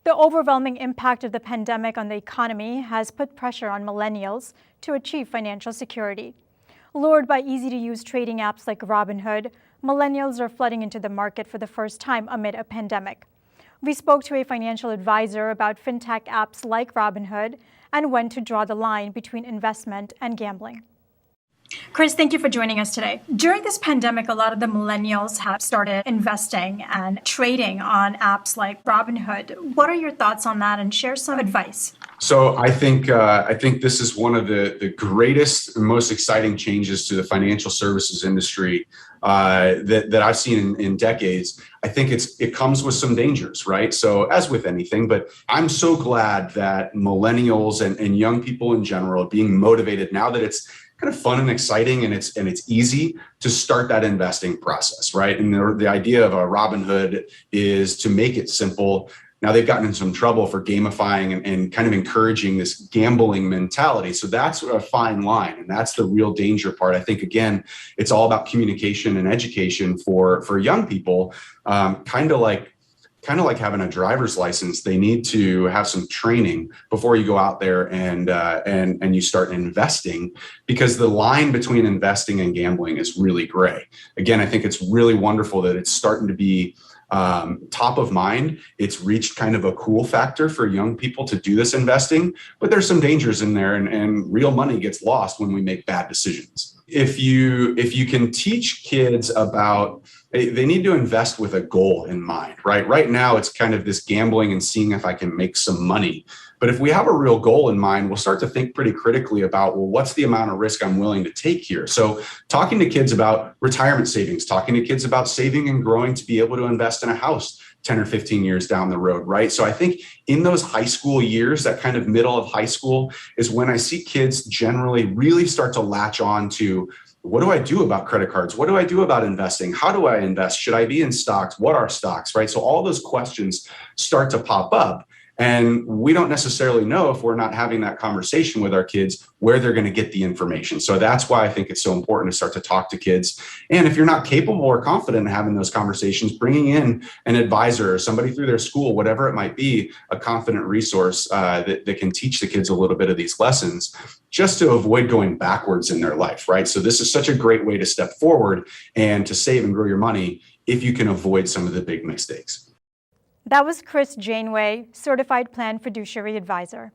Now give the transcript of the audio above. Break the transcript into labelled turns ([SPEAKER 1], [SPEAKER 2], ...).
[SPEAKER 1] The overwhelming impact of the pandemic on the economy has put pressure on millennials to achieve financial security. Lured by easy-to-use trading apps like Robinhood, millennials are flooding into the market for the first time amid a pandemic. We spoke to a financial advisor about fintech apps like Robinhood and when to draw the line between investment and gambling. Chris, thank you for joining us today. During this pandemic, a lot of the millennials have started investing and trading on apps like Robinhood. What are your thoughts on that, and share some advice?
[SPEAKER 2] So I think this is one of the greatest and most exciting changes to the financial services industry that I've seen in decades. I think it comes with some dangers, right? So as with anything, but I'm so glad that millennials and young people in general are being motivated now that it's kind of fun and exciting and it's easy to start that investing process, right? And the idea of a Robinhood is to make it simple. Now they've gotten in some trouble for gamifying and kind of encouraging this gambling mentality. So that's a fine line, and that's the real danger part. I think, again, it's all about communication and education for young people, kind of like having a driver's license. They need to have some training before you go out there and you start investing, because the line between investing and gambling is really gray. Again, I think it's really wonderful that it's starting to be top of mind. It's reached kind of a cool factor for young people to do this investing, but there's some dangers in there, and real money gets lost when we make bad decisions. If you can teach kids about, they need to invest with a goal in mind, right? Right now, it's kind of this gambling and seeing if I can make some money. But if we have a real goal in mind, we'll start to think pretty critically about, well, what's the amount of risk I'm willing to take here? So talking to kids about retirement savings, talking to kids about saving and growing to be able to invest in a house 10 or 15 years down the road, right? So I think in those high school years, that kind of middle of high school, is when I see kids generally really start to latch on to, what do I do about credit cards? What do I do about investing? How do I invest? Should I be in stocks? What are stocks, right? So all those questions start to pop up. And we don't necessarily know, if we're not having that conversation with our kids, where they're going to get the information. So that's why I think it's so important to start to talk to kids. And if you're not capable or confident in having those conversations, bringing in an advisor or somebody through their school, whatever it might be, a confident resource that can teach the kids a little bit of these lessons, just to avoid going backwards in their life, right? So this is such a great way to step forward and to save and grow your money if you can avoid some of the big mistakes.
[SPEAKER 1] That was Chris Janeway, Certified Plan Fiduciary Advisor.